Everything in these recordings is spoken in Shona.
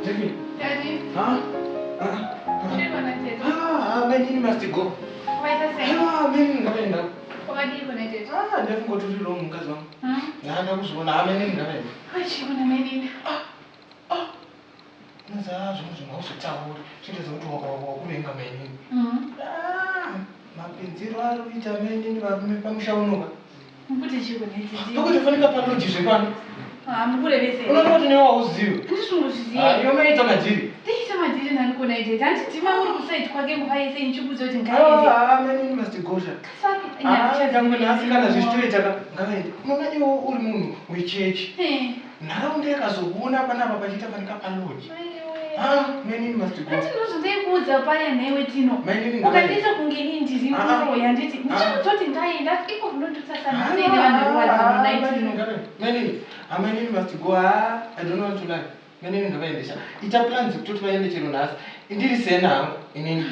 Jeffy. Daddy. Huh? Man must go. Why is that? Man ngabe nda. Wakati connected. Ndefunga ukuthi lo mkazi wami. Ngana kuzona man ngabe. Wathi kuna menini. Nazazi umzuma usuthawo. Shithe zokuthi wakube ngamenini. Mapenziro alo ijamenini bamshawunuka. Mbuti connected. Ukuthi fanele kapalojizwe bani? Mukule bese. Unaona ukuthi niwa uziwe. Ndisunguzisiye. Yomeita majiri. Ndishamajiri nani connected. Anti tima uri kusite kwake nguhaye senchubuzo kuti ngaende. Man must go. Sapi. Ndamuna asikana zvistweta ngaende. Unoona iwo uri munhu wechechi. Nharaunda yakazobona panapa pachita fanika paloji. Man must go. Anti ndozondekuudza paya newe tino. Ukandisa kungeni ndizini kuroya nditi. Ndichikutoti ngaenda iko ndotosasana sene vanhu rwadza Manini, Manini must go. I don't want to lie. Manini ngavaendesha. Ita plans kuti vaende chero nhasi. Indiri sena inini.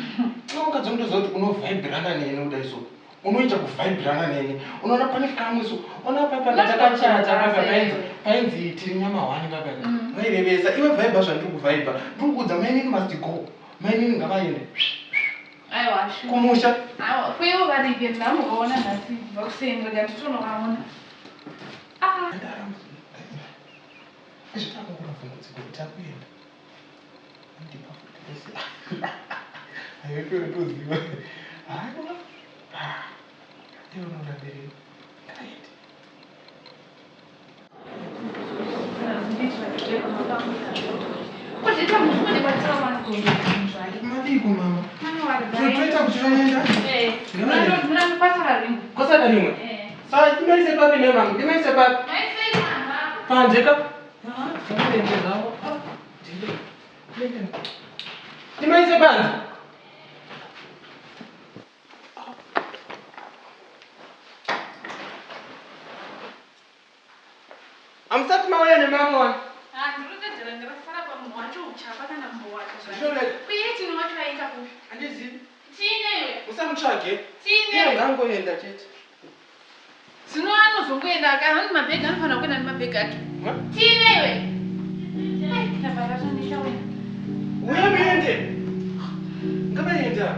Ungadzondozoti unovibirana neni udaiso. Unoita kuvibirana neni. Unoona pane kamwe so. Ona papa ndatakachata papa painzi tiri nyama wani papa. Vairevesa iwe vibe zvandiri kuvibha. Ndiri kuudza Manini must go. Manini ngavaende. Aiwa, kumusha. Aiwa, kwewo varike ndamuona nhasi vakusenga nganditonovaona. Zvitaka kuravhungudziko kuti akuenda andipa futi vese aiwetotoziva haikuna ndeunoraberei ngaende madiko mama toita kuti vanoenda kwasaka rimwe saa timaise papi nemama timaise papi panjeka timaise panze amusati mauya nemamwe andizivi musamutsvage ngangoenda chete Sino anozongoenda akahani mabhegi anofanira kuenda nemabhegi ake. Tiinewe. Uya muende. Ngavaenda.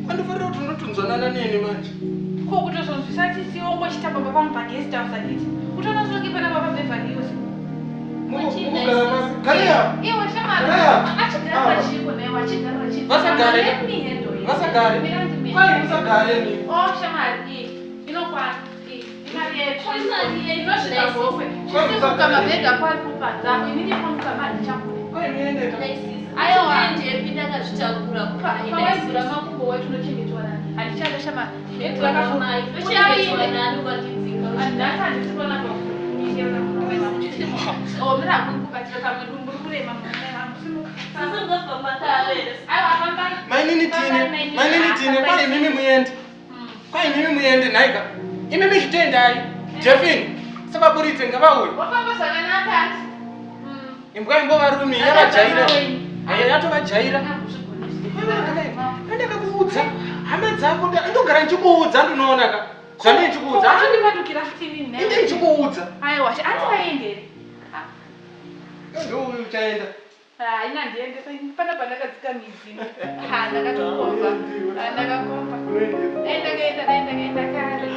Anofanira kuti unotunzwanana neni manje. Ko kutozonzwisa tisiwo ngochita baba vangu pagest house aditi. Utaona zvonge pana baba Beverly Hills. Kariya. Iwe shamara. Achigara pachiko naye wachigara pachiko. Vasagare. Kwai musagare ni. Shamari. Inokwana. Imari yetu. Inosvika gokwe. Chisimuka mabhega kwari kupadza. Inini pamuka mari chakure. Kwai muende. Aiwa. Ndiyepinda ngazvitakura kupana. Pawaigura makumbo wetu nochengetwa nani. Handichada shamari. Ndakafuna. Nochengetwa nani ukatidzinga. Andasa handisipona pakufu. Mira kukubatira kamwe dumbu kurema mwana simuka. Sasa ngofamba tare. Aiwa Manini tine kwai mimi muende. Kwai mimi muende naika. Imimi chitendai. Jeffin. Sababuritse ngavauye. Wafamba sakanaka ati. Imbwa varumi yavajaira. Yatovajaira. Ndakakuudza. Hama dzako ndogara ndichikuudza ndinoona ka. Zvandiri ndichikuudza. Andipadukira 15 ne. Inde ndichikuudza. Aiwa, andivaendere. Ndio uchaenda. Ina ndiende pana pandakadzika midzini. Ndakatokomba. Ndakakomba. Enda kare.